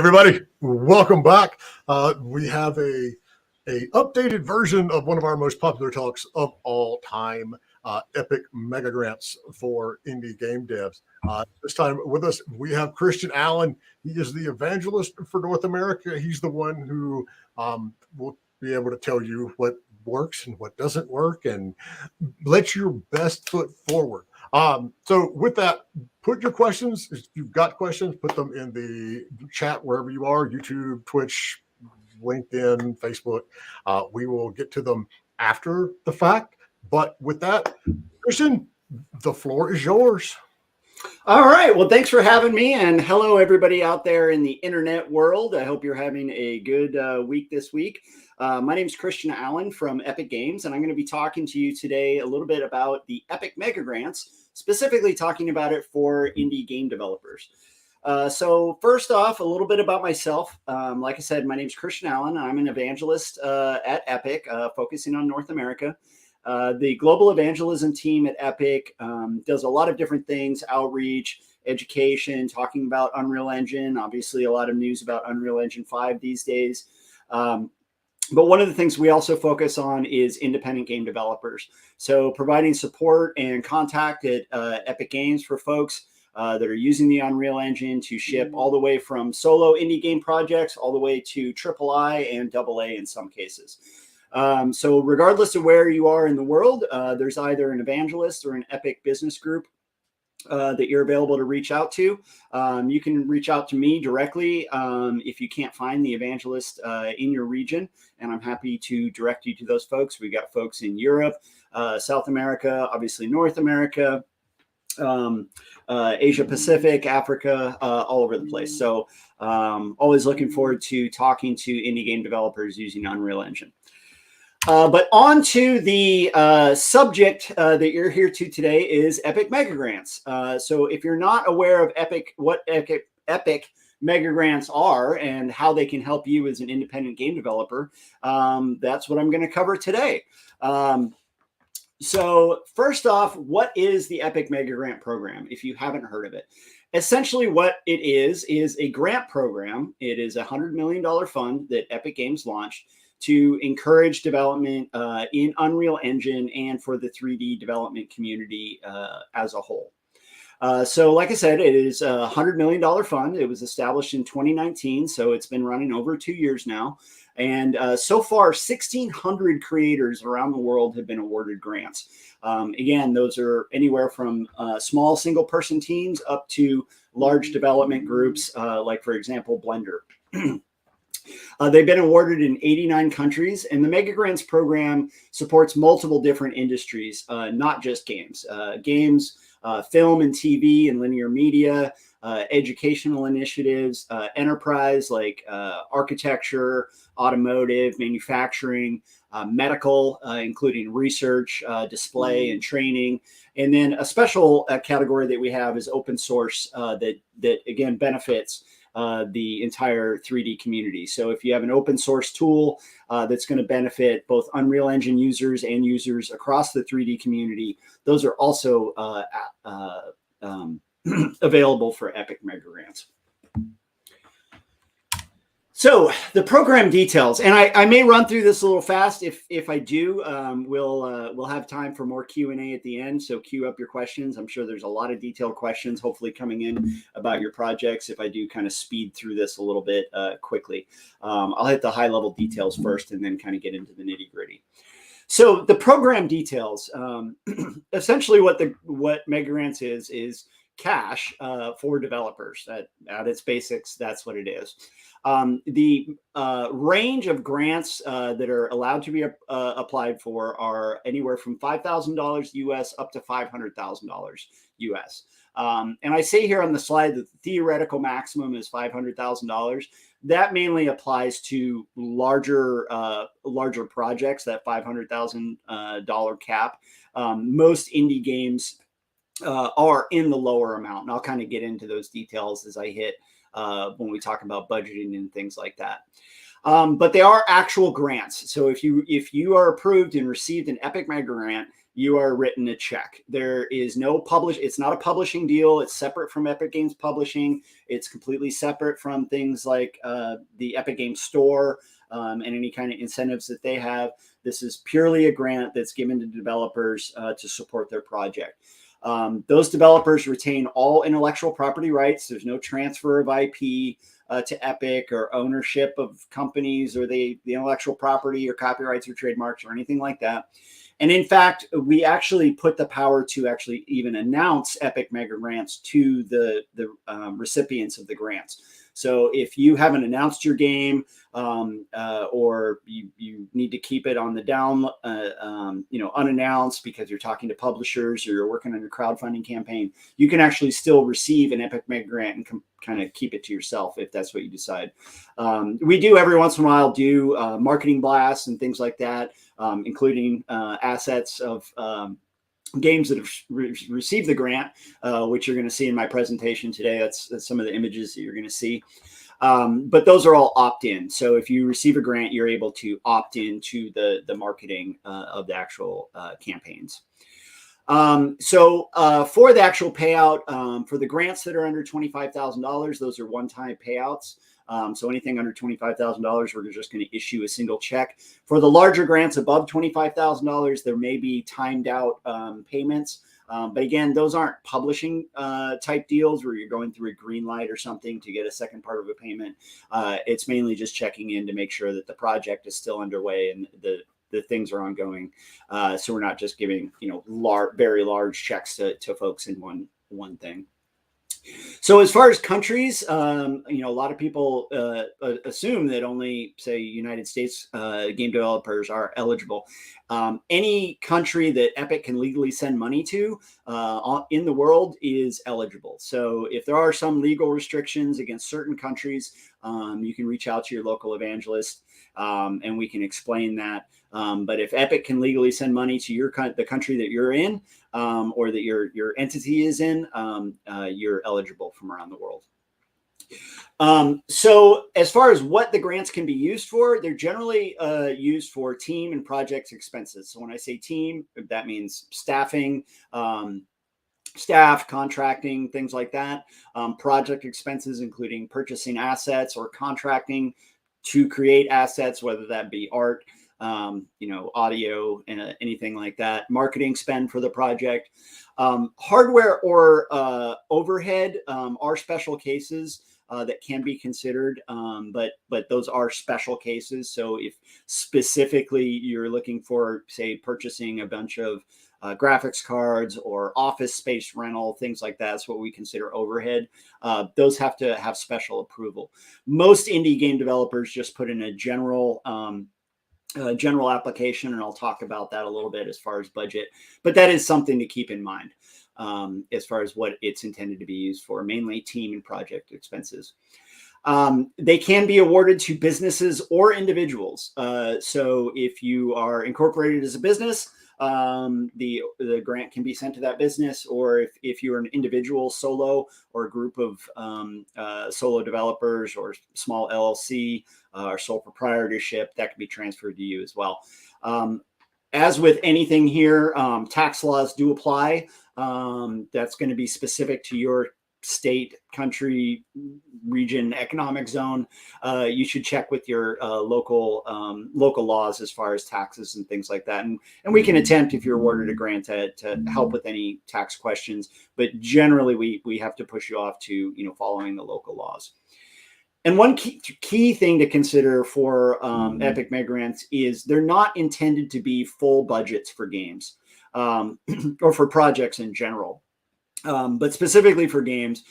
everybody, welcome back. We have a updated version of one of our most popular talks of all time, Epic Megagrants for indie game devs. This time with us, we have Christian Allen. He is the evangelist for North America. He's the one who will be able to tell you what works and what doesn't work and let your best foot forward. So with that, put your questions, if you've got questions, put them in the chat wherever you are, YouTube, Twitch, LinkedIn, Facebook. We will get to them after the fact. But with that, Christian, the floor is yours. All right. Well, thanks for having me. And hello, everybody out there in the internet world. I hope you're having a good week this week. My name is Christian Allen from Epic Games, and I'm going to be talking to you today a little bit about the Epic Megagrants, specifically talking about it for indie game developers. So first off, a little bit about myself. Like I said, my name is Christian Allen. I'm an evangelist at Epic, focusing on North America. The global evangelism team at Epic does a lot of different things: outreach, education, talking about Unreal Engine, obviously a lot of news about Unreal Engine 5 these days. But one of the things we also focus on is independent game developers. So providing support and contact at Epic Games for folks that are using the Unreal Engine to ship all the way from solo indie game projects all the way to AAA and AA in some cases. So regardless of where you are in the world, there's either an evangelist or an Epic business group that you're available to reach out to. You can reach out to me directly if you can't find the evangelist in your region, and I'm happy to direct you to those folks. We've got folks in Europe, South America, obviously North America, Asia Pacific, Africa, all over the place. So always looking forward to talking to indie game developers using Unreal Engine. But on to the subject that you're here to today is Epic Megagrants. So if you're not aware of what Epic Megagrants are and how they can help you as an independent game developer, that's what I'm going to cover today. So first off, what is the Epic Megagrant program, if you haven't heard of it? Essentially what it is a grant program. It is a $100 million fund that Epic Games launched to encourage development in Unreal Engine and for the 3D development community as a whole. So like I said, it is a $100 million fund. It was established in 2019, so it's been running over 2 years now. And so far, 1,600 creators around the world have been awarded grants. Again, those are anywhere from small single-person teams up to large development groups, like, for example, Blender. They've been awarded in 89 countries, and the Megagrants program supports multiple different industries, not just games. Film and TV and linear media, educational initiatives, enterprise like architecture, automotive, manufacturing, medical, including research, display, and training. And then a special category that we have is open source that again benefits the entire 3D community. So if you have an open source tool that's going to benefit both Unreal Engine users and users across the 3D community, those are also available for Epic Megagrants. So the program details, and I may run through this a little fast. If I do, we'll have time for more Q&A at the end. So queue up your questions. I'm sure there's a lot of detailed questions hopefully coming in about your projects. If I do kind of speed through this a little bit quickly, I'll hit the high level details first and then kind of get into the nitty gritty. So the program details, essentially what Megagrants is cash for developers. At its basics, that's what it is. The range of grants that are allowed to be applied for are anywhere from $5,000 US up to $500,000 US. And I say here on the slide that the theoretical maximum is $500,000. That mainly applies to larger projects, that $500,000 cap. Most indie games are in the lower amount, and I'll kind of get into those details as I hit when we talk about budgeting and things like that. But they are actual grants. So if you are approved and received an Epic Megagrant, you are written a check. There is no it's not a publishing deal. It's separate from Epic Games Publishing. It's completely separate from things like the Epic Games Store and any kind of incentives that they have. This is purely a grant that's given to developers to support their project. Those developers retain all intellectual property rights. There's no transfer of IP to Epic or ownership of companies or the intellectual property or copyrights or trademarks or anything like that. And in fact, we actually put the power to actually even announce Epic Megagrants to the recipients of the grants. So if you haven't announced your game or you need to keep it on the down, unannounced because you're talking to publishers or you're working on your crowdfunding campaign, you can actually still receive an Epic Megagrant and kind of keep it to yourself if that's what you decide. We do every once in a while do marketing blasts and things like that, including assets of games that have received the grant, which you're going to see in my presentation today. That's some of the images that you're going to see. But those are all opt-in. So if you receive a grant, you're able to opt into the marketing of the actual campaigns. So for the actual payout, for the grants that are under $25,000, those are one-time payouts. So anything under $25,000, we're just going to issue a single check. For the larger grants above $25,000, there may be timed out payments. But again, those aren't publishing type deals where you're going through a green light or something to get a second part of a payment. It's mainly just checking in to make sure that the project is still underway and the things are ongoing. So we're not just giving, very large checks to folks in one thing. So as far as countries, a lot of people assume that only, say, United States game developers are eligible. Any country that Epic can legally send money to in the world is eligible. So if there are some legal restrictions against certain countries, you can reach out to your local evangelist and we can explain that. But if Epic can legally send money to the country that you're in or that your entity is in, you're eligible from around the world. So as far as what the grants can be used for, they're generally used for team and project expenses. So when I say team, that means staffing, staff, contracting, things like that. Project expenses, including purchasing assets or contracting to create assets, whether that be art, audio, and anything like that. Marketing spend for the project. Hardware or overhead are special cases that can be considered, but those are special cases. So if specifically you're looking for, say, purchasing a bunch of graphics cards or office space rental, things like that, that's what we consider overhead. Those have to have special approval. Most indie game developers just put in a general application, and I'll talk about that a little bit as far as budget, but that is something to keep in mind as far as what it's intended to be used for, mainly team and project expenses. They can be awarded to businesses or individuals. So if you are incorporated as a business, the grant can be sent to that business, or if you're an individual solo or a group of solo developers or small LLC or sole proprietorship, that can be transferred to you as well. As with anything here, tax laws do apply. That's going to be specific to your state, country, region, economic zone. You should check with your local laws as far as taxes and things like that. And we can attempt, if you're awarded a grant, to help with any tax questions. But generally, we have to push you off to following the local laws. And one key thing to consider for Epic Megagrants is they're not intended to be full budgets for games or for projects in general. But specifically for games,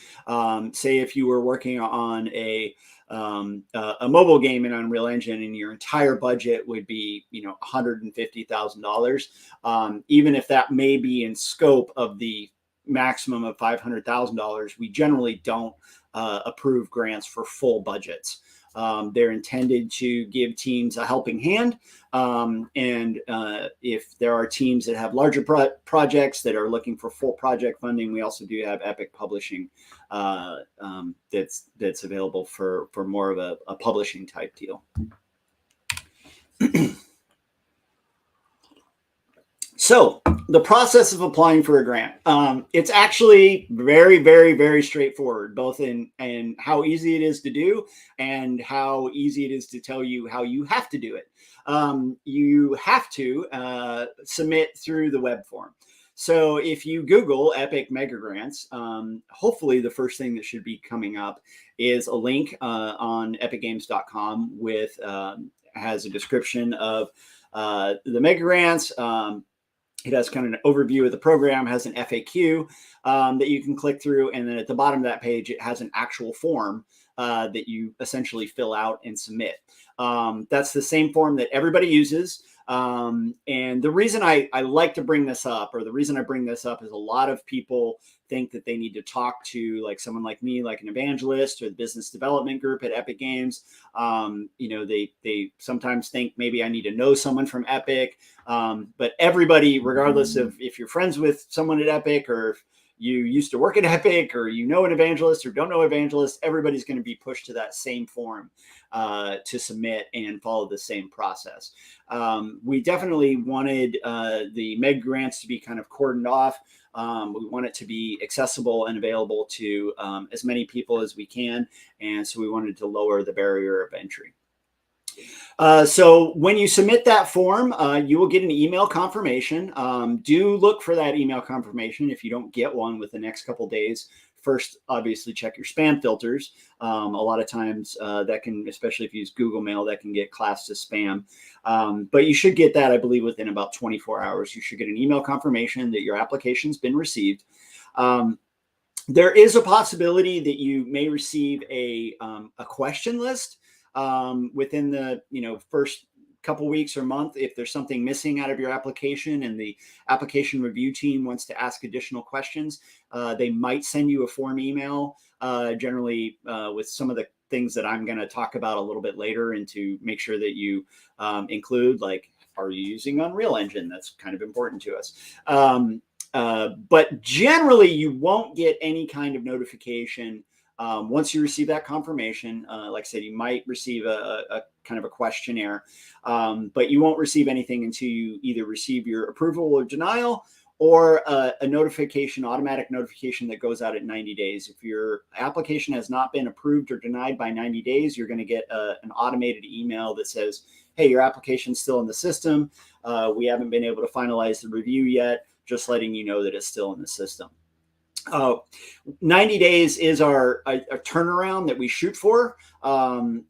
say if you were working on a mobile game in Unreal Engine and your entire budget would be, $150,000, even if that may be in scope of the maximum of $500,000, we generally don't approve grants for full budgets. They're intended to give teams a helping hand. And if there are teams that have larger projects that are looking for full project funding, we also do have Epic Publishing that's available for more of a publishing type deal. So The process of applying for a grant. It's actually very, very, very straightforward, both in how easy it is to do and how easy it is to tell you how you have to do it. You have to submit through the web form. So if you Google Epic Megagrants, hopefully the first thing that should be coming up is a link on epicgames.com with has a description of the Megagrants. It has kind of an overview of the program, has an FAQ that you can click through. And then at the bottom of that page, it has an actual form that you essentially fill out and submit. That's the same form that everybody uses. And the reason I like to bring this up, or the reason I bring this up, is a lot of people think that they need to talk to like someone like me, like an evangelist or the business development group at Epic Games. They sometimes think maybe I need to know someone from Epic. But everybody, regardless of if you're friends with someone at Epic or if you used to work at Epic or you know an evangelist or don't know evangelist, everybody's going to be pushed to that same form to submit and follow the same process. We definitely wanted the Meg grants to be kind of cordoned off. We want it to be accessible and available to as many people as we can. And so we wanted to lower the barrier of entry. So when you submit that form, you will get an email confirmation. Do look for that email confirmation if you don't get one within the next couple of days. First, obviously, check your spam filters. A lot of times that can, especially if you use Google Mail, that can get classed as spam. But you should get that, I believe, within about 24 hours. You should get an email confirmation that your application's been received. There is a possibility that you may receive a question list within the first couple weeks or month. If there's something missing out of your application and the application review team wants to ask additional questions, they might send you a form email, generally with some of the things that I'm going to talk about a little bit later, and to make sure that you include, like, are you using Unreal Engine? That's kind of important to us. But generally, you won't get any kind of notification once you receive that confirmation. Like I said, you might receive a kind of a questionnaire, but you won't receive anything until you either receive your approval or denial, or a notification, automatic notification that goes out at 90 days. If your application has not been approved or denied by 90 days, you're going to get an automated email that says, hey, your application's still in the system. We haven't been able to finalize the review yet, just letting you know that it's still in the system. 90 days is our turnaround that we shoot for.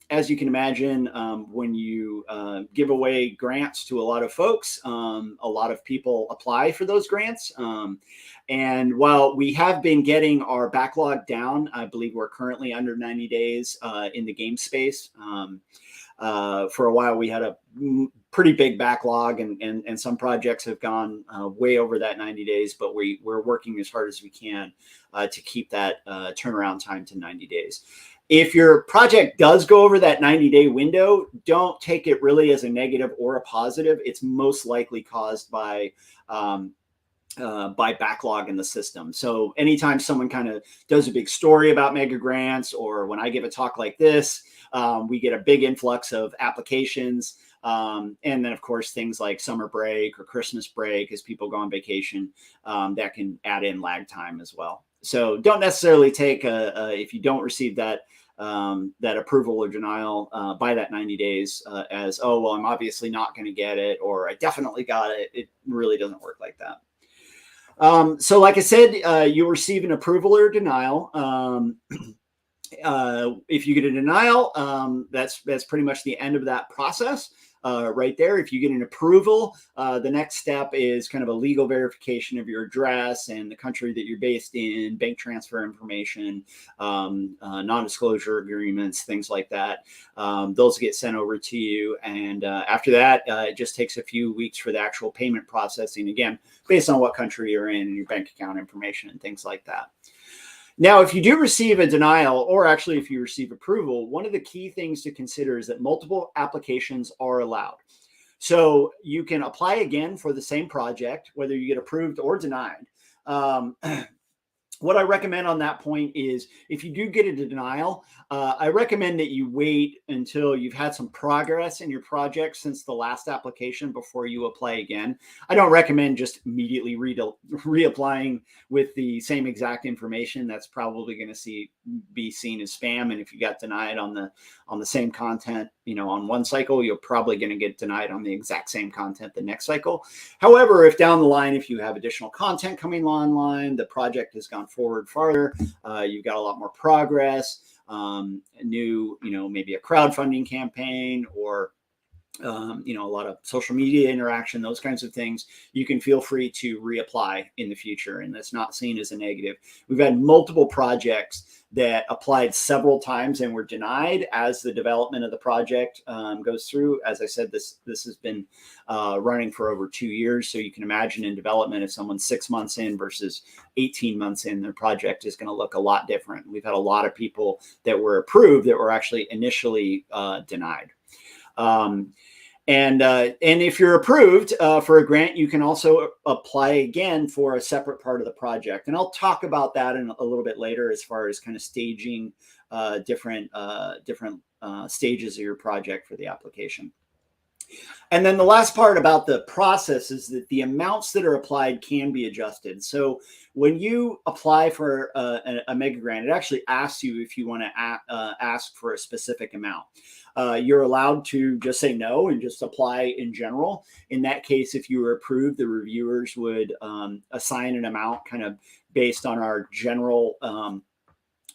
As you can imagine, when you give away grants to a lot of folks, a lot of people apply for those grants. And while we have been getting our backlog down, I believe we're currently under 90 days in the game space. For a while, we had a pretty big backlog, and some projects have gone way over that 90 days, but we're working as hard as we can to keep that turnaround time to 90 days. If your project does go over that 90-day window, don't take it really as a negative or a positive. It's most likely caused by backlog in the system. So anytime someone kind of does a big story about mega grants, or when I give a talk like this, we get a big influx of applications. And then, of course, things like summer break or Christmas break, as people go on vacation, that can add in lag time as well. So don't necessarily take if you don't receive that approval or denial by that 90 days as, oh, well, I'm obviously not going to get it, or I definitely got it. It really doesn't work like that. So like I said, you'll receive an approval or denial. If you get a denial, that's pretty much the end of that process right there. If you get an approval, the next step is kind of a legal verification of your address and the country that you're based in, bank transfer information, non-disclosure agreements, things like that. Those get sent over to you. And after that, it just takes a few weeks for the actual payment processing, again, based on what country you're in and your bank account information and things like that. Now, if you do receive a denial, or actually if you receive approval, one of the key things to consider is that multiple applications are allowed. So you can apply again for the same project, whether you get approved or denied. what I recommend on that point is if you do get a denial, I recommend that you wait until you've had some progress in your project since the last application before you apply again. I don't recommend just immediately reapplying with the same exact information. That's probably going to be seen as spam. And if you got denied on the same content, on one cycle, you're probably going to get denied on the exact same content the next cycle. However, if down the line, if you have additional content coming online, the project has gone forward farther, you've got a lot more progress, maybe a crowdfunding campaign or a lot of social media interaction, those kinds of things, you can feel free to reapply in the future. And that's not seen as a negative. We've had multiple projects that applied several times and were denied as the development of the project goes through. As I said, this has been running for over 2 years. So you can imagine in development, if someone's 6 months in versus 18 months in, their project is going to look a lot different. We've had a lot of people that were approved that were actually initially denied. And if you're approved for a grant, you can also apply again for a separate part of the project. And I'll talk about that in a little bit later as far as kind of staging different stages of your project for the application. And then the last part about the process is that the amounts that are applied can be adjusted. So when you apply for a mega grant, it actually asks you if you want to ask for a specific amount. You're allowed to just say no and just apply in general. In that case, if you were approved, the reviewers would assign an amount kind of based on our general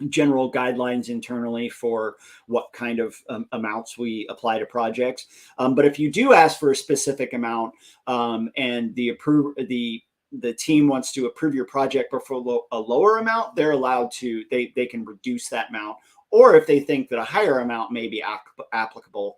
guidelines internally for what kind of amounts we apply to projects. But if you do ask for a specific amount and the team wants to approve your project for a lower amount, they're allowed to, they can reduce that amount. Or if they think that a higher amount may be applicable,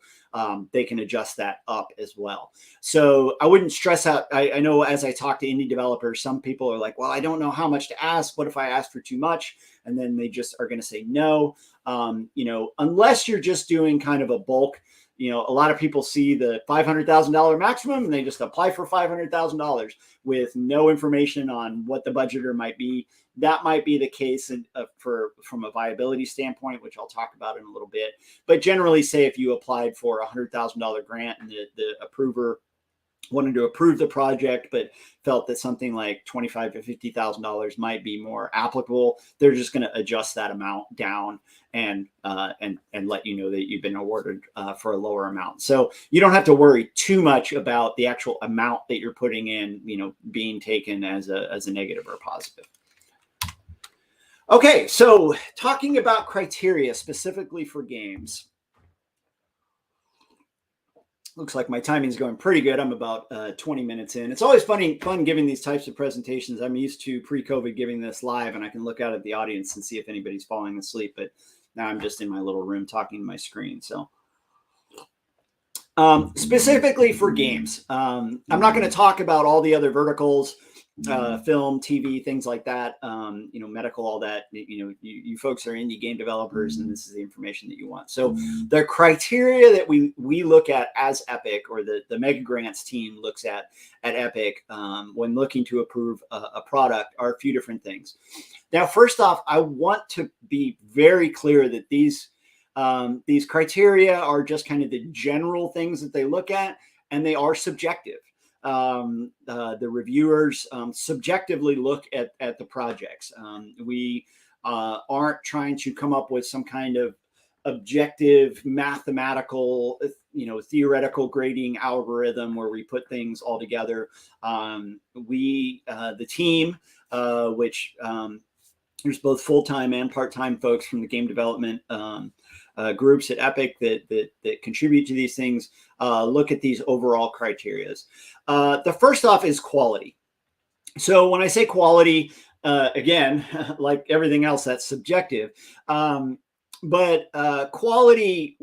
they can adjust that up as well. So I wouldn't stress out. I know as I talk to indie developers, some people are like, well, I don't know how much to ask. What if I ask for too much? And then they just are going to say no. Unless you're just doing kind of a bulk, a lot of people see the $500,000 maximum and they just apply for $500,000 with no information on what the budgeter might be. That might be the case from a viability standpoint, which I'll talk about in a little bit. But generally, say if you applied for a $100,000 grant and the approver wanted to approve the project, but felt that something like $25,000 to $50,000 might be more applicable, they're just going to adjust that amount down and let you know that you've been awarded for a lower amount. So you don't have to worry too much about the actual amount that you're putting in, being taken as a negative or a positive. Okay, so talking about criteria specifically for games. Looks like my timing is going pretty good. I'm about 20 minutes in. It's always fun giving these types of presentations. I'm used to pre-COVID giving this live, and I can look out at the audience and see if anybody's falling asleep. But now I'm just in my little room talking to my screen. So specifically for games, I'm not going to talk about all the other verticals, film, TV, things like that, medical, all that. You folks are indie game developers, and this is the information that you want. So the criteria that we look at as Epic, or the Megagrants team looks at Epic when looking to approve a product, are a few different things. Now, first off, I want to be very clear that these criteria are just kind of the general things that they look at, and they are subjective. The reviewers subjectively look at the projects. We aren't trying to come up with some kind of objective mathematical, theoretical grading algorithm where we put things all together. The team, which there's both full-time and part-time folks from the game development groups at Epic that contribute to these things, look at these overall criterias. The first off is quality. So when I say quality, again, like everything else, that's subjective. But quality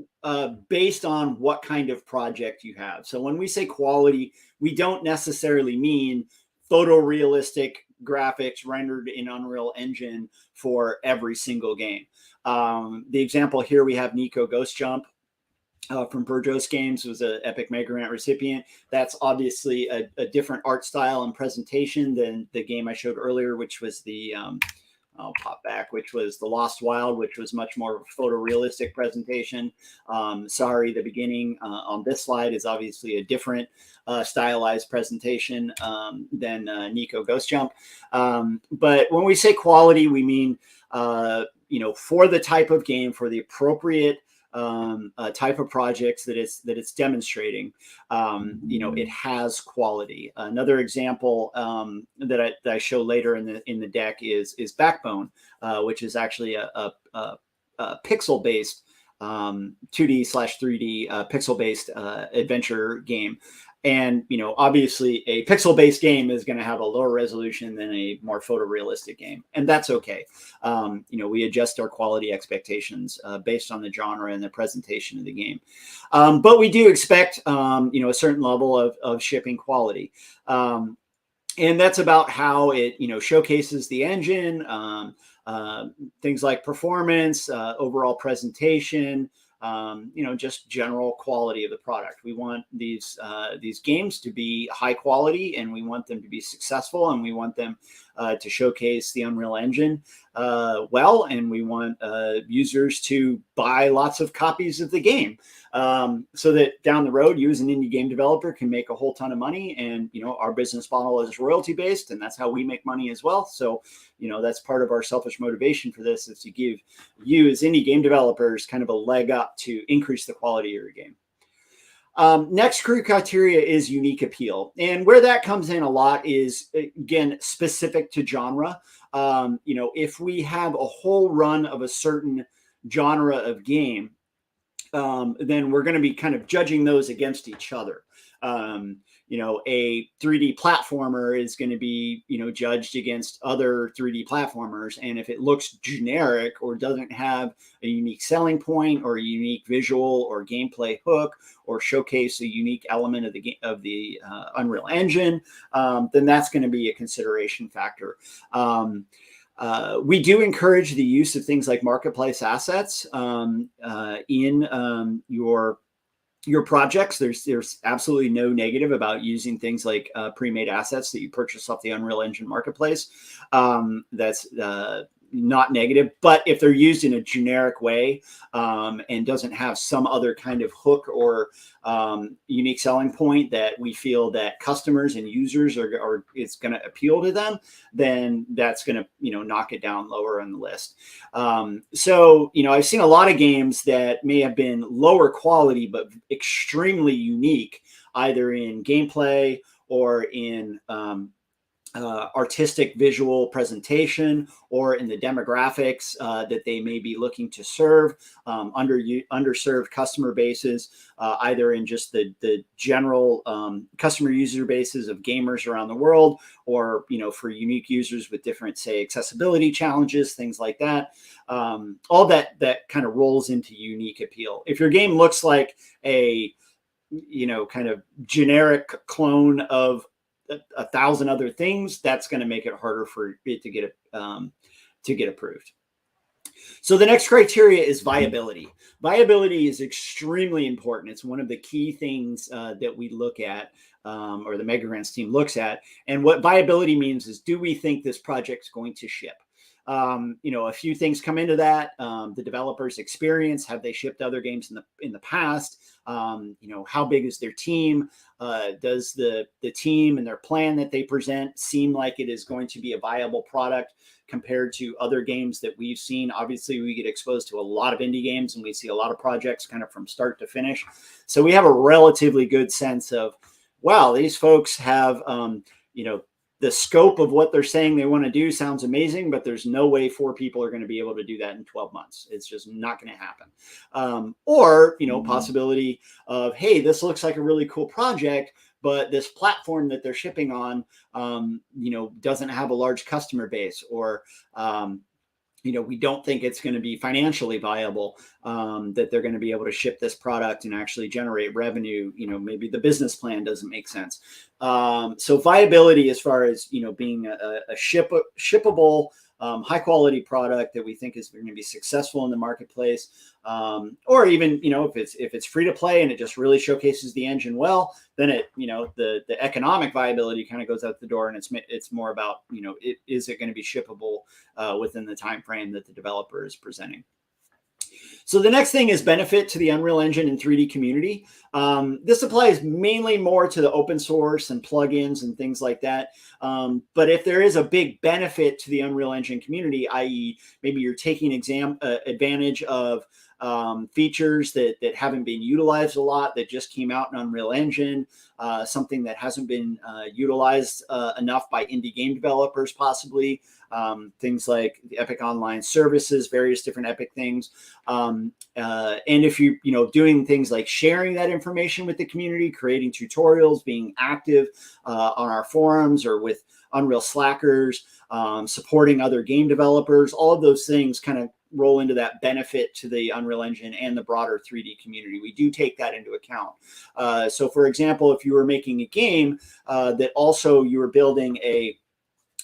based on what kind of project you have. So when we say quality, we don't necessarily mean photorealistic graphics rendered in Unreal Engine for every single game. The example here, we have Nico Ghost Jump from Burgos Games, was an Epic Mega Grant recipient. That's obviously a different art style and presentation than the game I showed earlier, which was the I'll pop back, which was The Lost Wild, which was much more of a photorealistic presentation. Sorry, the beginning on this slide is obviously a different stylized presentation than Nico Ghost Jump. But when we say quality, we mean, for the type of game, for the appropriate type of projects that it's demonstrating, it has quality. Another example that I show later in the deck is Backbone, which is actually a pixel based 2D/3D pixel based adventure game. And, obviously a pixel based game is going to have a lower resolution than a more photorealistic game. And that's okay. We adjust our quality expectations based on the genre and the presentation of the game. But we do expect, a certain level of shipping quality. And that's about how it, showcases the engine, things like performance, overall presentation, just general quality of the product. We want these games to be high quality, and we want them to be successful, and we want them to showcase the Unreal Engine well, and we want users to buy lots of copies of the game, so that down the road, you as an indie game developer can make a whole ton of money. And our business model is royalty based, and that's how we make money as well. So that's part of our selfish motivation for this, is to give you as indie game developers kind of a leg up to increase the quality of your game. Next criteria is unique appeal. And where that comes in a lot is, again, specific to genre. If we have a whole run of a certain genre of game, then we're going to be kind of judging those against each other. A 3D platformer is going to be, judged against other 3D platformers. And if it looks generic or doesn't have a unique selling point or a unique visual or gameplay hook or showcase a unique element of the Unreal Engine, then that's going to be a consideration factor. We do encourage the use of things like marketplace assets in your projects. There's absolutely no negative about using things like pre-made assets that you purchase off the Unreal Engine marketplace. That's not negative, but if they're used in a generic way and doesn't have some other kind of hook or unique selling point that we feel that customers and users are it's going to appeal to them, then that's going to knock it down lower on the list. So I've seen a lot of games that may have been lower quality but extremely unique, either in gameplay or in artistic visual presentation, or in the demographics that they may be looking to serve, underserved customer bases, either in just the general customer user bases of gamers around the world, or for unique users with different, say, accessibility challenges, things like that. All that kind of rolls into unique appeal. If your game looks like a kind of generic clone of 1,000 other things, that's going to make it harder for it to get approved. So the next criteria is viability. Viability is extremely important. It's one of the key things that we look at, or the Megagrants team looks at. And what viability means is, do we think this project's going to ship? A few things come into that. The developer's experience. Have they shipped other games in the past? How big is their team? Does the team and their plan that they present seem like it is going to be a viable product compared to other games that we've seen? Obviously, we get exposed to a lot of indie games, and we see a lot of projects kind of from start to finish. So we have a relatively good sense of, wow, these folks have, the scope of what they're saying they want to do sounds amazing, but there's no way 4 people are going to be able to do that in 12 months. It's just not going to happen. Or, possibility of, hey, this looks like a really cool project, but this platform that they're shipping on, doesn't have a large customer base, or, we don't think it's going to be financially viable, that they're going to be able to ship this product and actually generate revenue. Maybe the business plan doesn't make sense. So viability, as far as, being a shippable high quality product that we think is going to be successful in the marketplace, or even, if it's free to play and it just really showcases the engine well, then the economic viability kind of goes out the door, and it's more about, is it going to be shippable within the time frame that the developer is presenting. So the next thing is benefit to the Unreal Engine and 3D community. This applies mainly more to the open source and plugins and things like that. But if there is a big benefit to the Unreal Engine community, i.e. maybe you're taking advantage of features that haven't been utilized a lot, that just came out in Unreal Engine, something that hasn't been utilized enough by indie game developers, possibly. Things like the Epic Online Services, various different Epic things. And if you, doing things like sharing that information with the community, creating tutorials, being active on our forums or with Unreal Slackers, supporting other game developers, all of those things kind of roll into that benefit to the Unreal Engine and the broader 3D community. We do take that into account. So for example, if you were making a game that also you were building a,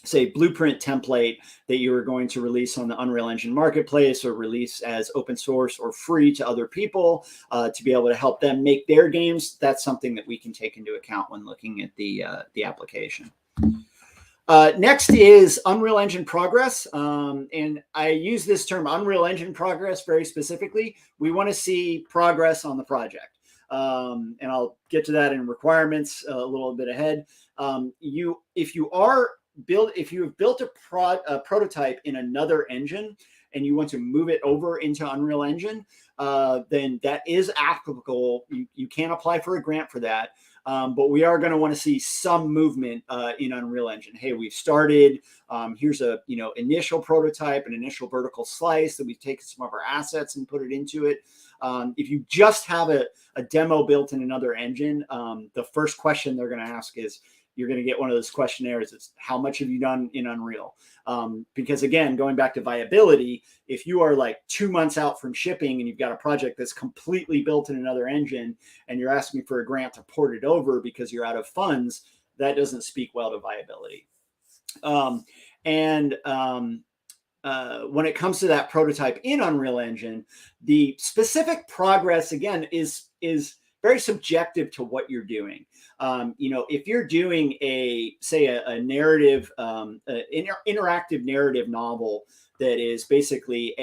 say, blueprint template that you were going to release on the Unreal Engine marketplace or release as open source or free to other people to be able to help them make their games, that's something that we can take into account when looking at the application. Next is Unreal Engine progress. And I use this term Unreal Engine progress very specifically. We want to see progress on the project. And I'll get to that in requirements a little bit ahead. If you have built a prototype in another engine and you want to move it over into Unreal Engine, then that is applicable. You can apply for a grant for that. But we are going to want to see some movement in Unreal Engine. Hey, we've started. Here's a initial prototype, an initial vertical slice that we've taken some of our assets and put it into it. If you just have a demo built in another engine, the first question they're going to ask is, you're going to get one of those questionnaires. It's how much have you done in Unreal? Because again, going back to viability, if you are like 2 months out from shipping and you've got a project that's completely built in another engine and you're asking for a grant to port it over because you're out of funds, that doesn't speak well to viability. When it comes to that prototype in Unreal Engine, the specific progress, again, is very subjective to what you're doing. If you're doing a narrative, interactive narrative novel that is basically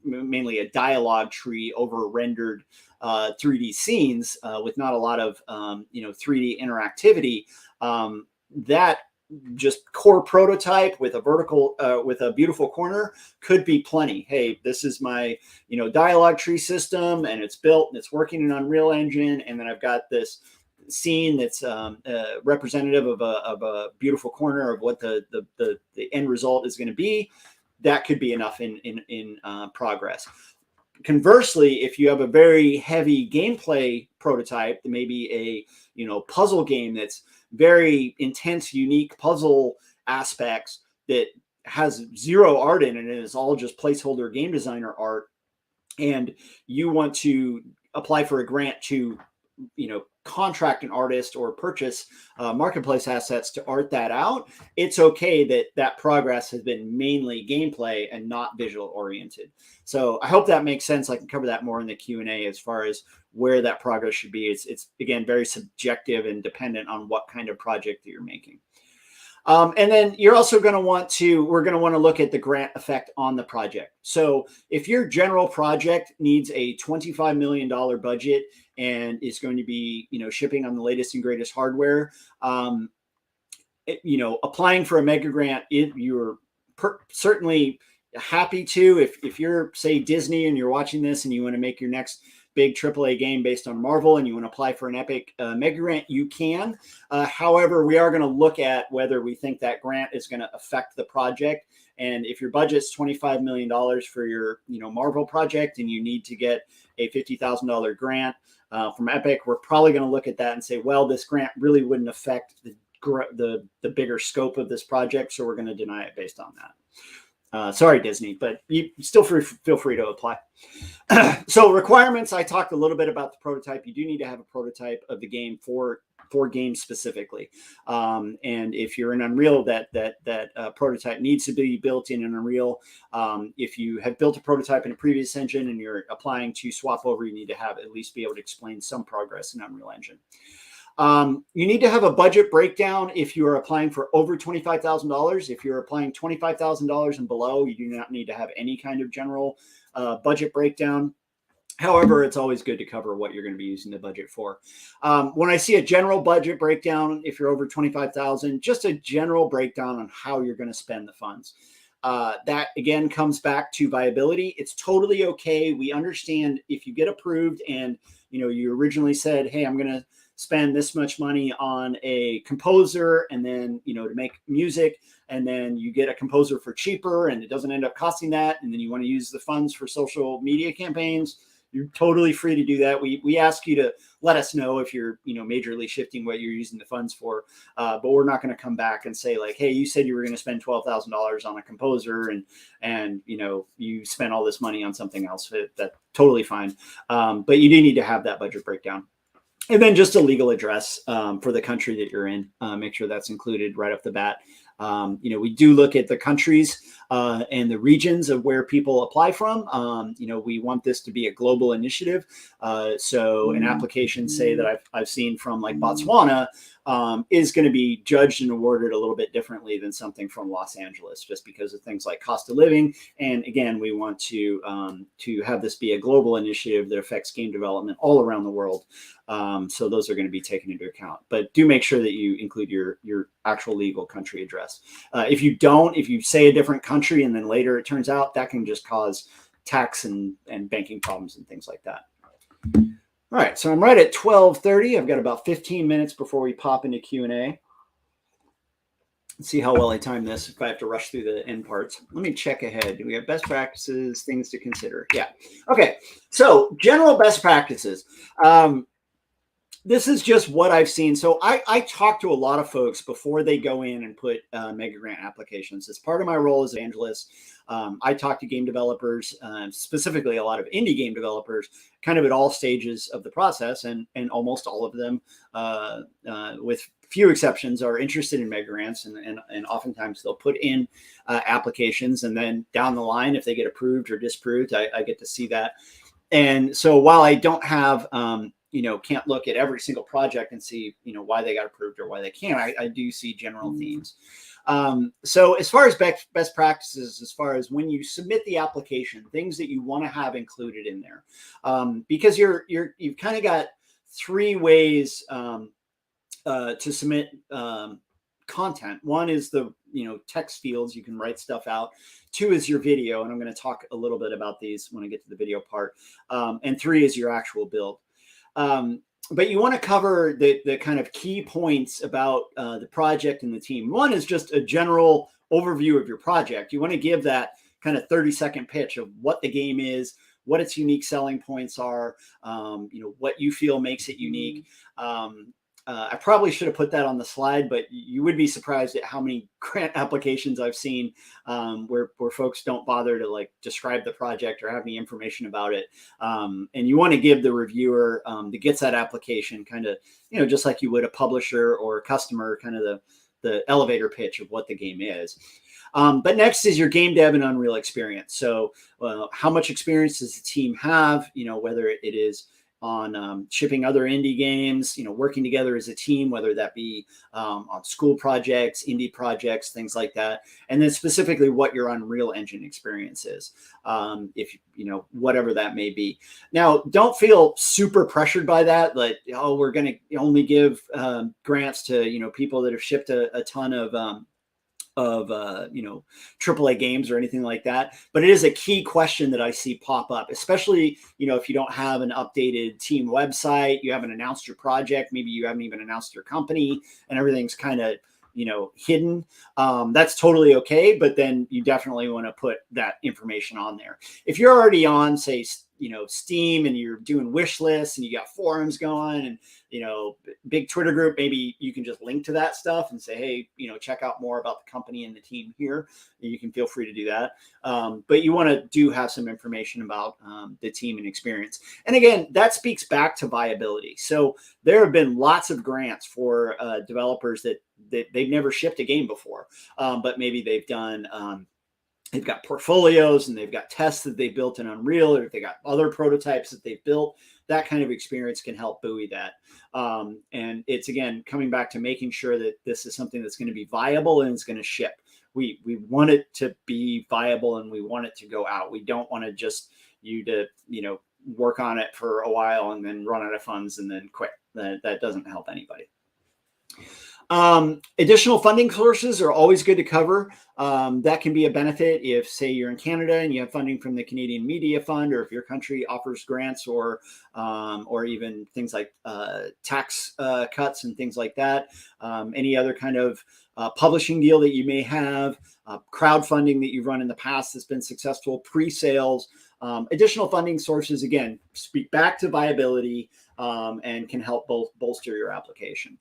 mainly a dialogue tree over rendered 3D scenes with not a lot of 3D interactivity, that just core prototype with a vertical with a beautiful corner could be plenty. Hey, this is my dialogue tree system and it's built and it's working in Unreal Engine, and then I've got this scene that's representative of a beautiful corner of what the end result is going to be. That could be enough in progress. Conversely, if you have a very heavy gameplay prototype, maybe a puzzle game that's very intense, unique puzzle aspects that has zero art in it and is all just placeholder game designer art, and you want to apply for a grant to contract an artist or purchase marketplace assets to art that out, it's okay that progress has been mainly gameplay and not visual oriented. So I hope that makes sense. I can cover that more in the Q&A as far as where that progress should be. It's again, very subjective and dependent on what kind of project that you're making. And then you're also going to we're going to want to look at the grant effect on the project. So if your general project needs a $25 million budget and is going to be, shipping on the latest and greatest hardware, applying for a mega grant, you're certainly happy to. If you're, say, Disney and you're watching this and you want to make your next big AAA game based on Marvel and you want to apply for an Epic mega grant, you can. However, we are going to look at whether we think that grant is going to affect the project. And if your budget's $25 million for your Marvel project and you need to get a $50,000 grant from Epic, we're probably going to look at that and say, well, this grant really wouldn't affect the bigger scope of this project, so we're going to deny it based on that. Sorry, Disney, but you still feel free to apply. So requirements, I talked a little bit about the prototype. You do need to have a prototype of the game for for games specifically. And if you're in Unreal, that prototype needs to be built in Unreal. If you have built a prototype in a previous engine and you're applying to swap over, you need to have at least be able to explain some progress in Unreal Engine. You need to have a budget breakdown if you are applying for over $25,000. If you're applying $25,000 and below, you do not need to have any kind of general budget breakdown. However, it's always good to cover what you're going to be using the budget for. When I see a general budget breakdown, if you're over 25,000, just a general breakdown on how you're going to spend the funds. That again comes back to viability. It's totally okay. We understand if you get approved and you originally said, hey, I'm going to spend this much money on a composer and then to make music, and then you get a composer for cheaper and it doesn't end up costing that, and then you want to use the funds for social media campaigns. You're totally free to do that. We ask you to let us know if you're, majorly shifting what you're using the funds for. But we're not going to come back and say like, hey, you said you were going to spend $12,000 on a composer and you spent all this money on something else. That's totally fine. But you do need to have that budget breakdown. And then just a legal address for the country that you're in. Make sure that's included right off the bat. We do look at the countries and the regions of where people apply from. We want this to be a global initiative. So an application, say that I've seen from like Botswana, is going to be judged and awarded a little bit differently than something from Los Angeles, just because of things like cost of living. And again, we want to have this be a global initiative that affects game development all around the world. So those are going to be taken into account, but do make sure that you include your actual legal country address. If you say a different country and then later it turns out, that can just cause tax and banking problems and things like that. All right, so I'm right at 12:30. I've got about 15 minutes before we pop into Q&A. Let's see how well I time this if I have to rush through the end parts. Let me check ahead. Do we have best practices, things to consider? Yeah. Okay, so general best practices. This is just what I've seen. So I talk to a lot of folks before they go in and put mega grant applications. As part of my role as evangelist, I talk to game developers, specifically a lot of indie game developers, kind of at all stages of the process, and almost all of them, with few exceptions, are interested in mega grants, and oftentimes they'll put in applications, and then down the line, if they get approved or disapproved, I get to see that. And so while I don't have can't look at every single project and see, why they got approved or why they can't, I do see general themes. So as far as best practices, as far as when you submit the application, things that you want to have included in there, because you've kind of got three ways to submit content. One is the text fields, you can write stuff out. Two is your video, and I'm going to talk a little bit about these when I get to the video part. And three is your actual build. But you want to cover the kind of key points about the project and the team. One is just a general overview of your project. You want to give that kind of 30-second pitch of what the game is, what its unique selling points are, what you feel makes it unique. I probably should have put that on the slide, but you would be surprised at how many grant applications I've seen where folks don't bother to describe the project or have any information about it. And you want to give the reviewer that gets that application kind of, just like you would a publisher or a customer, kind of the elevator pitch of what the game is. But next is your game dev and Unreal experience. So how much experience does the team have, whether it is on shipping other indie games, working together as a team, whether that be on school projects, indie projects, things like that. And then specifically what your Unreal Engine experience is, if whatever that may be. Now, don't feel super pressured by that. Like, oh, we're going to only give grants to, people that have shipped a ton of AAA games or anything like that. But it is a key question that I see pop up, especially, if you don't have an updated team website, you haven't announced your project, maybe you haven't even announced your company, and everything's kind of, hidden. That's totally okay. But then you definitely want to put that information on there. If you're already on, say, Steam and you're doing wish lists and you got forums going and, big Twitter group, maybe you can just link to that stuff and say, hey, check out more about the company and the team here. You can feel free to do that. But you want to have some information about the team and experience. And again, that speaks back to viability. So there have been lots of grants for developers that they've never shipped a game before, but maybe they've done they've got portfolios and they've got tests that they built in Unreal, or if they got other prototypes that they've built. That kind of experience can help buoy that. And it's, again, coming back to making sure that this is something that's going to be viable and it's going to ship. We want it to be viable and we want it to go out. We don't want to just work on it for a while and then run out of funds and then quit. That doesn't help anybody. Additional funding sources are always good to cover. That can be a benefit if, say, you're in Canada and you have funding from the Canadian Media Fund, or if your country offers grants or even things like tax cuts and things like that. Any other kind of publishing deal that you may have, crowdfunding that you've run in the past that's been successful, pre-sales. Additional funding sources, again, speak back to viability and can help bolster your application.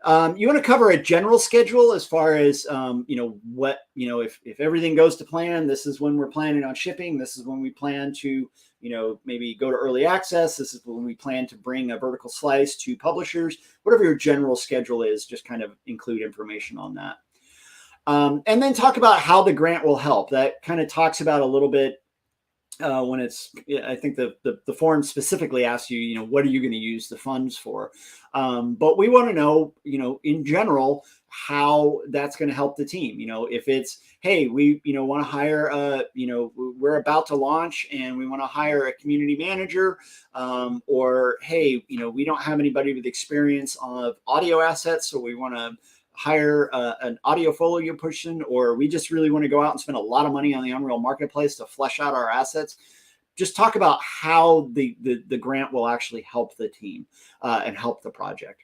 You want to cover a general schedule as far as, if everything goes to plan, this is when we're planning on shipping. This is when we plan to, maybe go to early access. This is when we plan to bring a vertical slice to publishers. Whatever your general schedule is, just kind of include information on that. And then talk about how the grant will help. That kind of talks about a little bit when I think the form specifically asks you, what are you going to use the funds for? But we want to know, in general, how that's going to help the team. If it's, hey, we, want to hire, we're about to launch and we want to hire a community manager, or, hey, we don't have anybody with experience of audio assets, so we want to hire an audio folio person, or we just really want to go out and spend a lot of money on the Unreal Marketplace to flesh out our assets. Just talk about how the grant will actually help the team and help the project.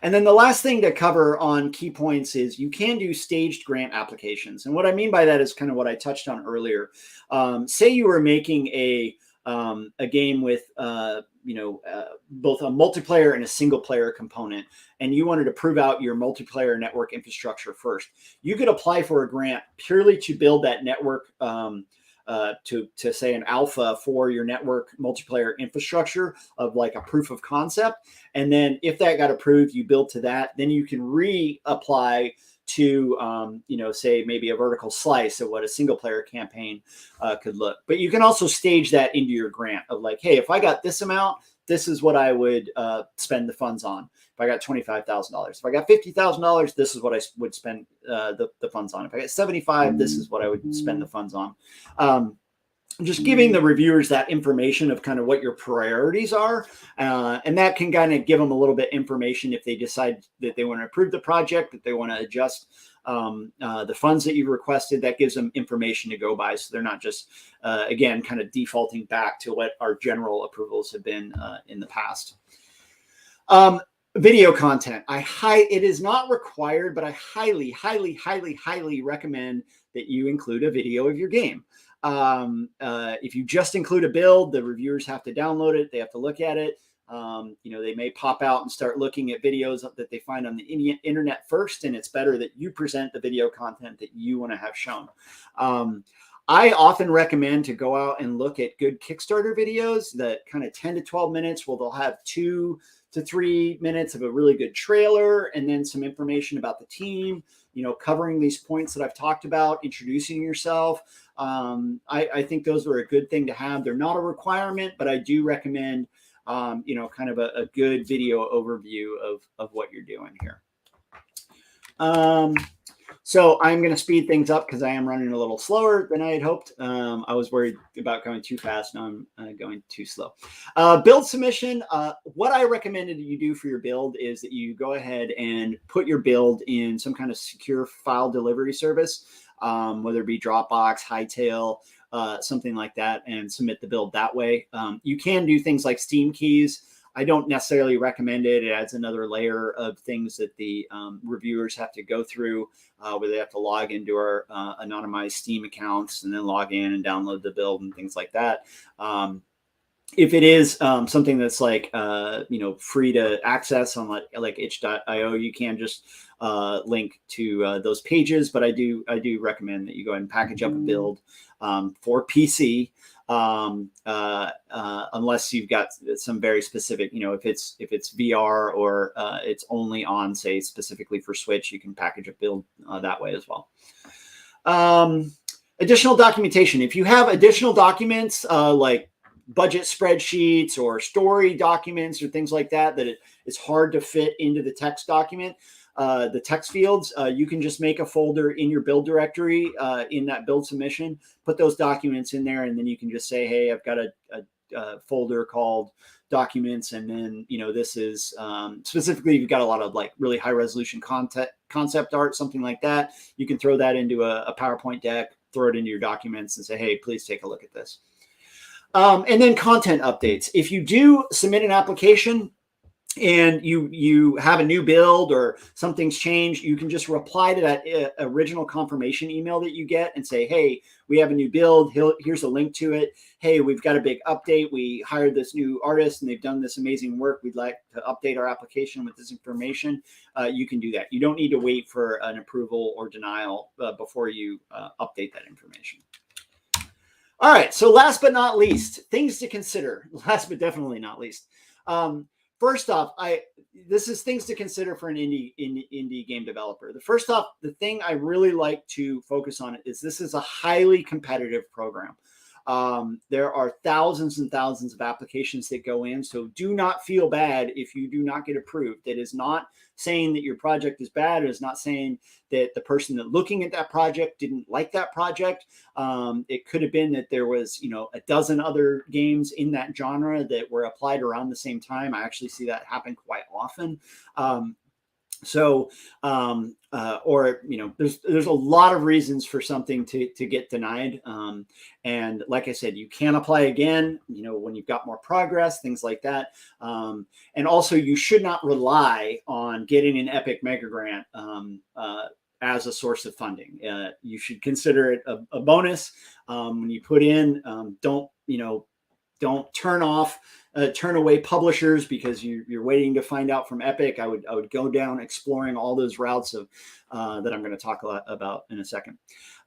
And then the last thing to cover on key points is you can do staged grant applications. And what I mean by that is kind of what I touched on earlier. Say you were making a game with both a multiplayer and a single player component, and you wanted to prove out your multiplayer network infrastructure first. You could apply for a grant purely to build that network, to say an alpha for your network multiplayer infrastructure of like a proof of concept. And then if that got approved, you build to that, then you can reapply to, say maybe a vertical slice of what a single player campaign could look. But you can also stage that into your grant of like, hey, if I got this amount, this is what I would spend the funds on. If I got $25,000, if I got $50,000, this is what I would spend the funds on. If I got 75, this is what I would spend the funds on. Just giving the reviewers that information of kind of what your priorities are. And that can kind of give them a little bit information if they decide that they want to approve the project, that they want to adjust the funds that you've requested. That gives them information to go by. So they're not just, again, kind of defaulting back to what our general approvals have been in the past. Video content. It is not required, but I highly, highly, highly, highly recommend that you include a video of your game. If you just include a build, the reviewers have to download it. They have to look at it. They may pop out and start looking at videos that they find on the internet first, and it's better that you present the video content that you want to have shown. I often recommend to go out and look at good Kickstarter videos that kind of 10 to 12 minutes where they'll have 2 to 3 minutes of a really good trailer and then some information about the team, covering these points that I've talked about, introducing yourself. I think those are a good thing to have. They're not a requirement, but I do recommend, kind of a good video overview of what you're doing here. So I'm going to speed things up because I am running a little slower than I had hoped. I was worried about going too fast. Now I'm going too slow. Build submission. What I recommended you do for your build is that you go ahead and put your build in some kind of secure file delivery service, whether it be Dropbox, Hightail, something like that, and submit the build that way. You can do things like Steam keys. I don't necessarily recommend it. It adds another layer of things that the reviewers have to go through, where they have to log into our anonymized Steam accounts and then log in and download the build and things like that. If it is something that's like free to access on like itch.io, you can just link to those pages. But I do recommend that you go ahead and package up a build for PC, unless you've got some very specific, if it's VR or it's only on, say, specifically for Switch, you can package a build that way as well. Additional documentation. If you have additional documents like budget spreadsheets or story documents or things like that, it's hard to fit into the text document, the text fields, you can just make a folder in your build directory in that build submission, put those documents in there, and then you can just say, hey, I've got a folder called documents, and then this is specifically, you've got a lot of like really high resolution concept art, something like that. You can throw that into a PowerPoint deck, throw it into your documents, and say, hey, please take a look at this. And then content updates. If you do submit an application and you have a new build or something's changed, you can just reply to that original confirmation email that you get and say, hey, we have a new build. Here's a link to it. Hey, we've got a big update. We hired this new artist and they've done this amazing work. We'd like to update our application with this information. You can do that. You don't need to wait for an approval or denial before you update that information. All right. So last but not least, things to consider. Last but definitely not least. First off, this is things to consider for an indie game developer. The thing I really like to focus on is this is a highly competitive program. There are thousands and thousands of applications that go in, so do not feel bad if you do not get approved. That is not saying that your project is bad. It is not saying that the person that looking at that project didn't like that project. It could have been that there was, a dozen other games in that genre that were applied around the same time. I actually see that happen quite often. There's a lot of reasons for something to get denied. And like I said, you can apply again, when you've got more progress, things like that. And also you should not rely on getting an Epic Mega Grant as a source of funding. You should consider it a bonus. When you put in, don't turn away publishers because you're waiting to find out from Epic. I would go down exploring all those routes of that I'm going to talk a lot about in a second.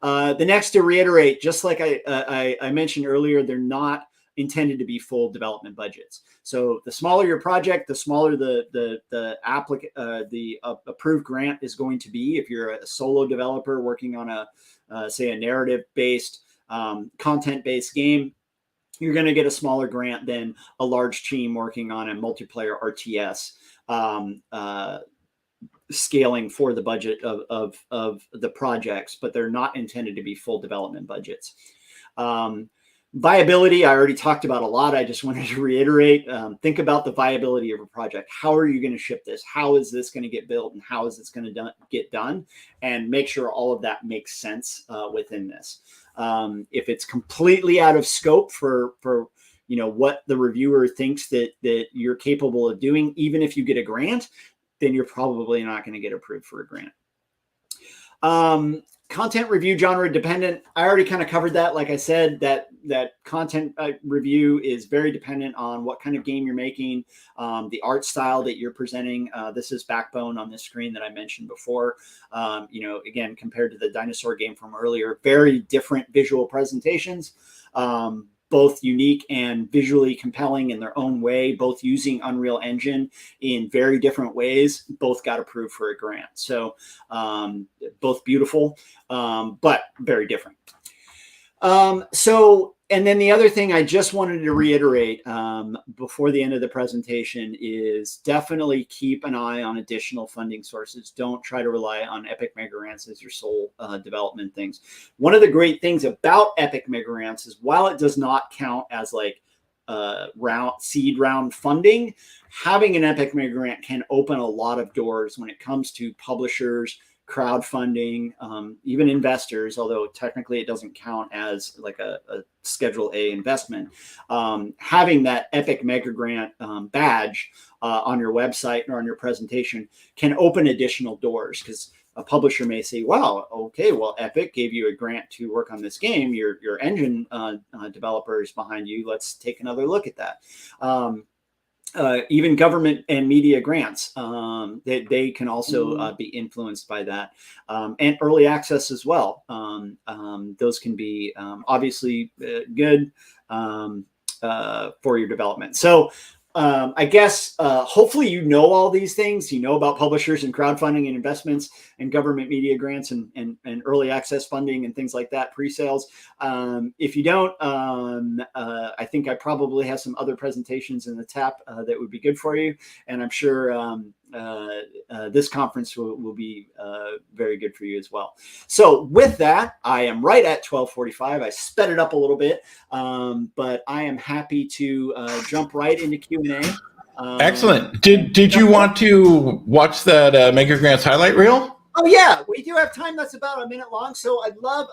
The next, to reiterate, just like I mentioned earlier, they're not intended to be full development budgets. So the smaller your project, the smaller the approved grant is going to be. If you're a solo developer working on a narrative-based, content-based game, you're going to get a smaller grant than a large team working on a multiplayer RTS, scaling for the budget of the projects, but they're not intended to be full development budgets. Viability, I already talked about a lot. I just wanted to reiterate, think about the viability of a project. How are you going to ship this? How is this going to get built? And how is this going to get done? And make sure all of that makes sense within this. If it's completely out of scope for what the reviewer thinks that you're capable of doing, even if you get a grant, then you're probably not going to get approved for a grant. Content review, genre dependent. I already kind of covered that. Like I said, that content review is very dependent on what kind of game you're making, the art style that you're presenting. This is Backbone on this screen that I mentioned before. Again, compared to the dinosaur game from earlier, very different visual presentations, both unique and visually compelling in their own way, both using Unreal Engine in very different ways, both got approved for a grant. So both beautiful, but very different. And then the other thing I just wanted to reiterate before the end of the presentation is definitely keep an eye on additional funding sources. Don't try to rely on Epic Mega Grants as your sole development things. One of the great things about Epic Mega Grants is while it does not count as like seed round funding, having an Epic Mega Grant can open a lot of doors when it comes to publishers, crowdfunding, even investors, although technically it doesn't count as like a Schedule A investment, having that Epic Mega Grant badge on your website or on your presentation can open additional doors, because a publisher may say, wow, okay, well, Epic gave you a grant to work on this game. Your engine developers behind you. Let's take another look at that. Even government and media grants, they can also be influenced by that, and early access as well. Those can be obviously good for your development. So I guess hopefully you know all these things. You know about publishers and crowdfunding and investments and government media grants and early access funding and things like that, pre-sales. If you don't, I think I probably have some other presentations in the TAP that would be good for you. And I'm sure this conference will be very good for you as well. So with that, I am right at 12:45. I sped it up a little bit, but I am happy to jump right into Q&A. Excellent. Did you want to watch that Mega Grants highlight reel? Oh yeah, we do have time. That's about a minute long. So I'd love,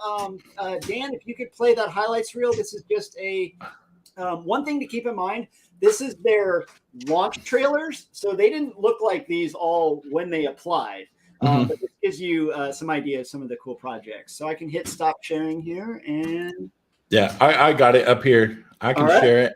Dan, if you could play that highlights reel. This is just a one thing to keep in mind. This is their launch trailers, so they didn't look like these all when they applied. But this gives you some idea of some of the cool projects. So I can hit stop sharing here, and yeah, I got it up here. I can share it.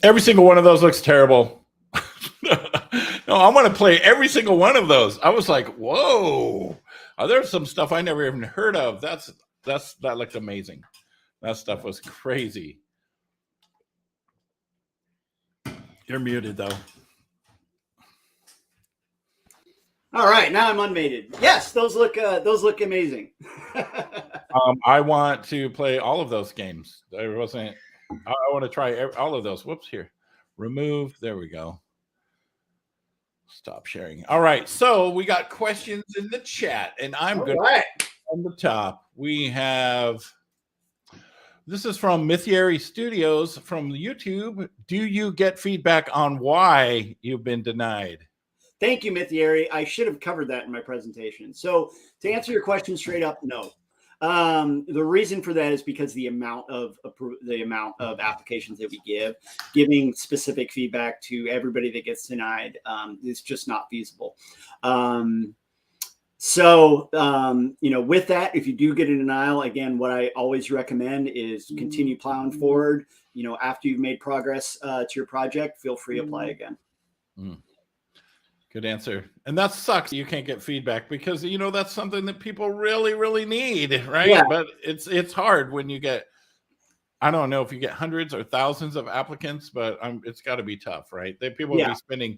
Every single one of those looks terrible. No, I want to play every single one of those. I was like, whoa. There's some stuff I never even heard of. That looked amazing. That stuff was crazy. You're muted though. all right, now I'm unmuted. Yes, those look amazing. I want to play all of those games. I want to try all of those. Whoops, here. Remove. There we go. Stop sharing. All right. So we got questions in the chat, and I'm good. On the top, we have, this is from Mythiary Studios from YouTube. Do you get feedback on why you've been denied? Thank you, Mythiary. I should have covered that in my presentation. So to answer your question straight up, no. The reason for that is because the amount of applications that we giving specific feedback to everybody that gets denied is just not feasible. So with that, if you do get a denial, again, what I always recommend is continue plowing forward. After you've made progress to your project, feel free to apply again. Good answer. And that sucks. You can't get feedback because, that's something that people really, really need, right? Yeah. But it's hard when you get, I don't know if you get hundreds or thousands of applicants, but it's got to be tough, right? People will be spending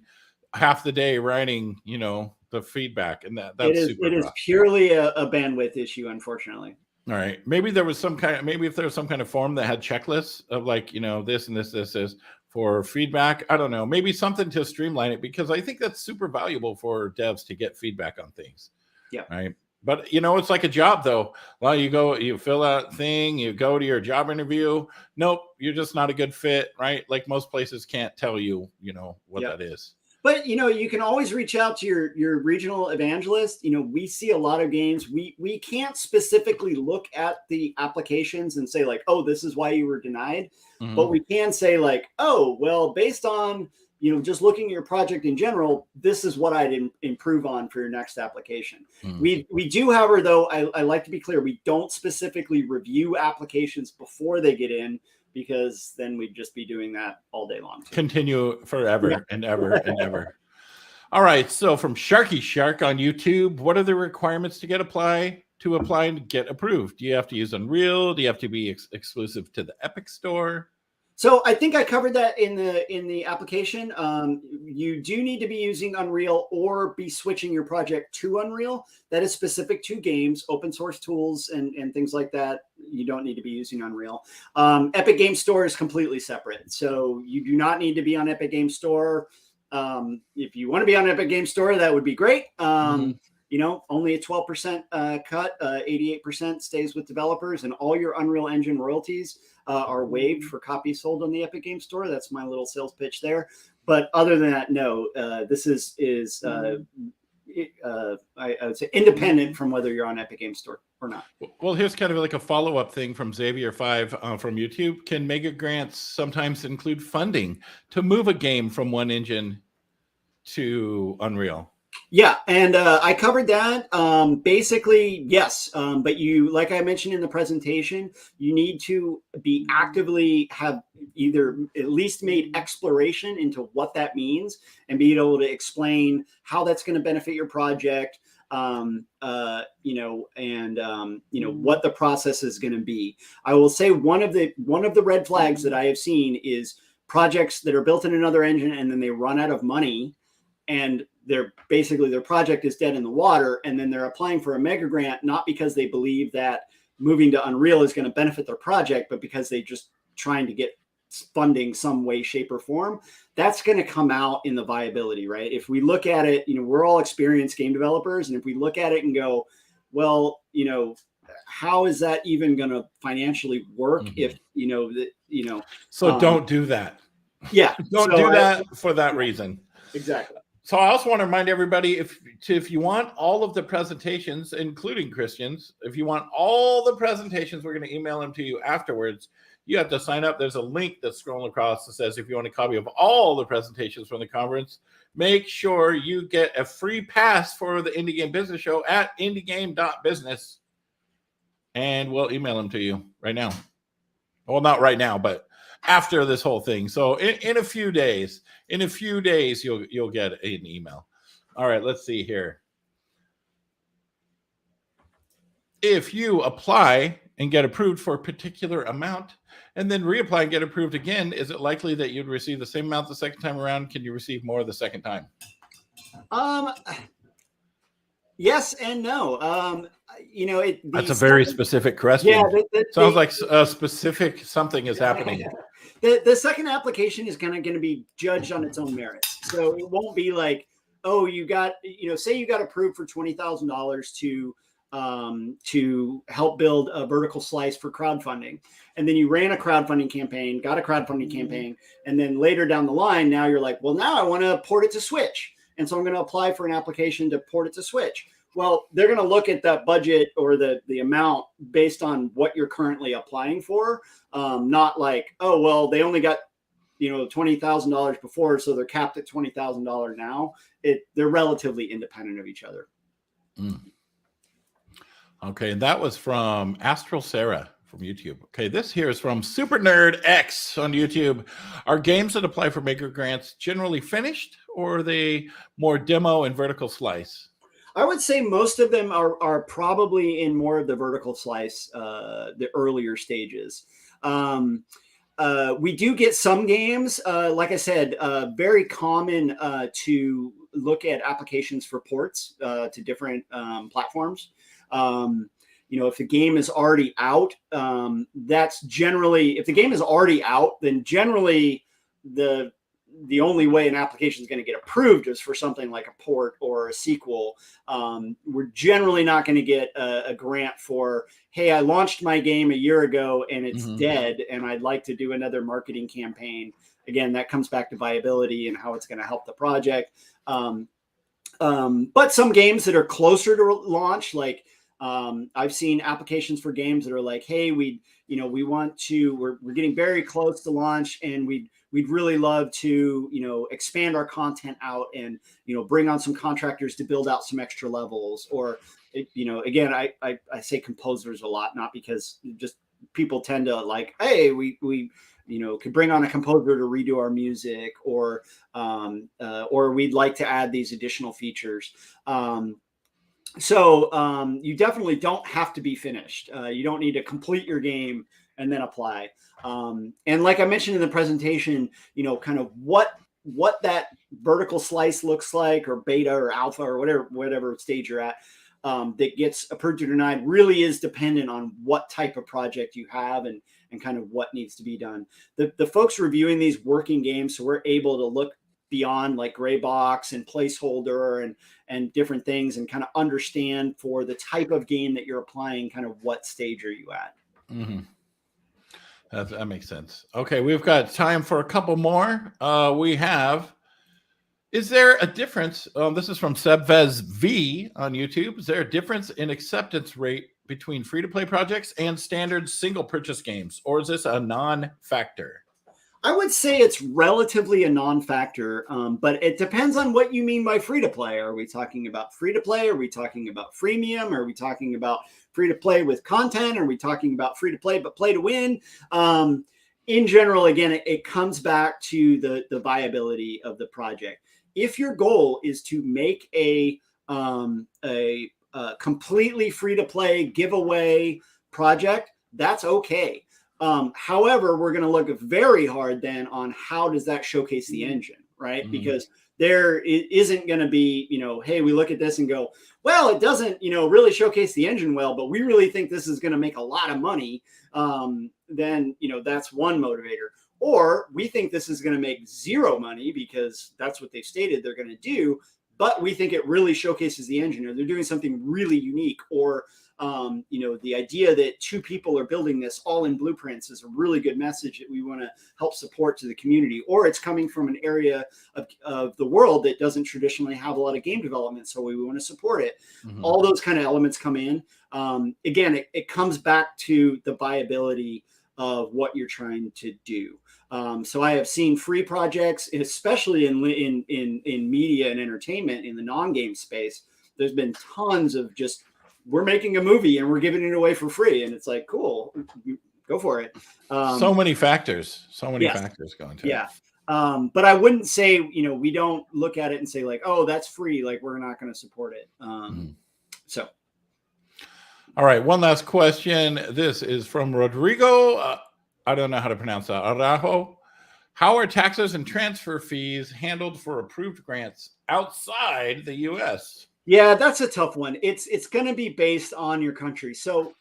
half the day writing, the feedback, and that's super rough. It is purely a bandwidth issue, unfortunately. All right. Maybe if there was some kind of form that had checklists of like, this and this, for feedback. I don't know, maybe something to streamline it, because I think that's super valuable for devs to get feedback on things. Yeah. Right. But, you know, it's like a job, though. Well, you fill out thing, you go to your job interview. Nope, you're just not a good fit, right? Like most places can't tell you, you know, what that is. But, you know, you can always reach out to your regional evangelist. You know, we see a lot of games. We can't specifically look at the applications and say like, oh, this is why you were denied. Mm-hmm. But we can say like, oh, well, based on, you know, just looking at your project in general, this is what I'd improve on for your next application. Mm-hmm. We do, however, though, I like to be clear, we don't specifically review applications before they get in, because then we'd just be doing that all day long. Continue forever and ever and ever. All right. So from Sharky Shark on YouTube, what are the requirements to apply and get approved? Do you have to use Unreal? Do you have to be exclusive to the Epic Store? So I think I covered that in the application. You do need to be using Unreal or be switching your project to Unreal. That is specific to games, open source tools, and things like that. You don't need to be using Unreal. Epic Game Store is completely separate. So you do not need to be on Epic Game Store. If you want to be on Epic Game Store, that would be great. You know, only a 12% cut, 88% stays with developers, and all your Unreal Engine royalties are waived for copies sold on the Epic Game Store. That's my little sales pitch there. But other than that, no, this is I would say independent from whether you're on Epic Game Store or not. Well, here's kind of like a follow-up thing from Xavier5 from YouTube. Can Megagrants sometimes include funding to move a game from one engine to Unreal? Yeah, and I covered that. Basically, yes. But you, like I mentioned in the presentation, you need to be actively have either at least made exploration into what that means and be able to explain how that's going to benefit your project. You know, and you know what the process is going to be. I will say one of the red flags that I have seen is projects that are built in another engine and then they run out of money, and their project is dead in the water, and then they're applying for a mega grant, not because they believe that moving to Unreal is going to benefit their project, but because they just trying to get funding some way, shape, or form. That's going to come out in the viability, right? If we look at it, you know, we're all experienced game developers, and if we look at it and go, well, you know, how is that even going to financially work? If so don't do that. Yeah, don't do that for that reason. Exactly. So I also want to remind everybody, if you want all of the presentations, including Christian's, if you want all the presentations, we're going to email them to you afterwards. You have to sign up. There's a link that's scrolling across that says if you want a copy of all the presentations from the conference, make sure you get a free pass for the Indie Game Business Show at indiegame.business, and we'll email them to you right now. Well, not right now, but after this whole thing. So in a few days, you'll get an email. All right, let's see here. If you apply and get approved for a particular amount and then reapply and get approved again, is it likely that you'd receive the same amount the second time around? Can you receive more the second time? Yes and no. You know, that's a very specific question. Yeah, sounds like a specific something is happening. The second application is kind of be judged on its own merits. So it won't be like, oh, you got, you know, say you got approved for $20,000 to help build a vertical slice for crowdfunding, and then you ran a crowdfunding campaign, got a crowdfunding campaign, and then later down the line, now you're like, well, now I want to port it to Switch, and so I'm going to apply for an application to port it to Switch. Well, they're going to look at that budget or the amount based on what you're currently applying for, not like, oh, well, they only got, you know, $20,000 before, so they're capped at $20,000 now. They're relatively independent of each other. Okay, and that was from Astral Sarah from YouTube. Okay, this here is from Super Nerd X on YouTube. Are games that apply for Maker Grants generally finished, or are they more demo and vertical slice? I would say most of them are probably in more of the vertical slice, the earlier stages. We do get some games, like I said, very common to look at applications for ports to different platforms. You know, if the game is already out, that's generally, if the game is already out, then generally the only way an application is going to get approved is for something like a port or a sequel. We're generally not going to get a grant for, hey, I launched my game a year ago and it's dead, and I'd like to do another marketing campaign. Again, that comes back to viability and how it's going to help the project. But some games that are closer to launch, like I've seen applications for games that are like, hey, we're getting very close to launch, and we'd really love to, expand our content out and, bring on some contractors to build out some extra levels. Or, again, I say composers a lot, not because just people tend to like, hey, we could bring on a composer to redo our music, or we'd like to add these additional features. So you definitely don't have to be finished. You don't need to complete your game and then apply. And like I mentioned in the presentation, kind of what that vertical slice looks like, or beta or alpha or whatever stage you're at, that gets approved or denied really is dependent on what type of project you have and kind of what needs to be done. The folks reviewing these working games, so we're able to look beyond like gray box and placeholder and different things, and kind of understand for the type of game that you're applying, kind of what stage are you at. That makes sense. Okay, we've got time for a couple more. Is there a difference? This is from Sebvez V on YouTube. Is there a difference in acceptance rate between free-to-play projects and standard single purchase games, or is this a non-factor? I would say it's relatively a non-factor, but it depends on what you mean by free-to-play. Are we talking about free-to-play? Are we talking about freemium? Are we talking about free-to-play with content? Are we talking about free-to-play but play-to-win? In general, again, it comes back to the viability of the project. If your goal is to make a completely free-to-play giveaway project, that's okay. However, we're going to look very hard then on how does that showcase the engine, right? Because there isn't going to be, hey, we look at this and go, well, it doesn't, really showcase the engine well, but we really think this is going to make a lot of money. Then, that's one motivator. Or we think this is going to make zero money because that's what they've stated they're going to do, but we think it really showcases the engine, or they're doing something really unique, or the idea that two people are building this all in blueprints is a really good message that we want to help support to the community, or it's coming from an area of the world that doesn't traditionally have a lot of game development, so we want to support it. All those kind of elements come in. Again, it comes back to the viability of what you're trying to do. So I have seen free projects, especially in media and entertainment in the non-game space. There's been tons of just, we're making a movie and we're giving it away for free. And it's like, cool, go for it. So many factors going to it. But I wouldn't say, we don't look at it and say like, oh, that's free, like we're not going to support it. So. All right, one last question. This is from Rodrigo. I don't know how to pronounce that. Arajo. How are taxes and transfer fees handled for approved grants outside the U.S.? Yeah, that's a tough one. It's going to be based on your country. So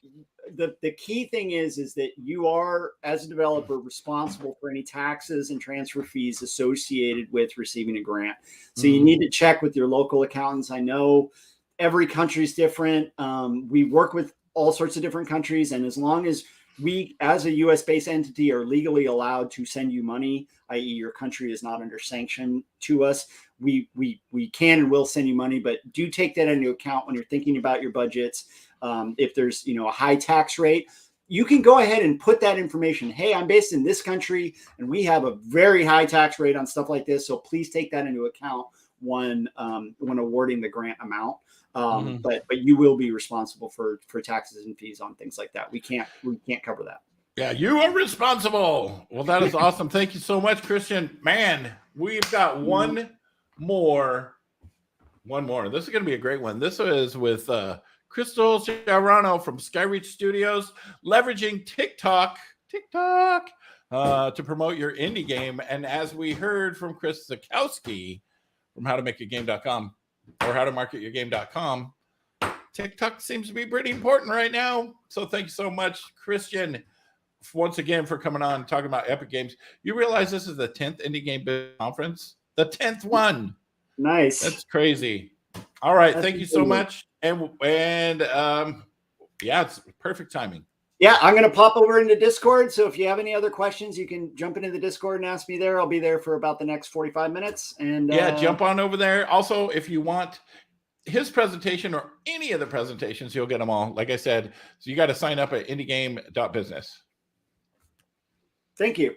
the key thing is that you are, as a developer, responsible for any taxes and transfer fees associated with receiving a grant. So you need to check with your local accountants. I know every country is different. We work with all sorts of different countries, and as long as we, as a U.S.-based entity, are legally allowed to send you money, i.e. your country is not under sanction to us, we can and will send you money, but do take that into account when you're thinking about your budgets. If there's, a high tax rate, you can go ahead and put that information. Hey, I'm based in this country and we have a very high tax rate on stuff like this, so please take that into account when awarding the grant amount. But you will be responsible for taxes and fees on things like that. We can't cover that. Yeah, you are responsible. Well, that is awesome. Thank you so much, Christian. Man, we've got one more. This is going to be a great one. This is with Crystal Chiarano from Skyreach Studios, leveraging TikTok to promote your indie game. And as we heard from Chris Zakowski from howtomakeyourgame.com or howtomarketyourgame.com, TikTok seems to be pretty important right now. So thank you so much, Christian, once again for coming on and talking about Epic Games. You realize this is the 10th Indie Game Business Conference? The 10th one. Nice. That's crazy. All right. That's Thank you so much. And yeah, it's perfect timing. Yeah, I'm going to pop over into Discord. So if you have any other questions, you can jump into the Discord and ask me there. I'll be there for about the next 45 minutes. And yeah, jump on over there. Also, if you want his presentation or any of the presentations, you'll get them all. Like I said, so you got to sign up at indiegame.business. Thank you.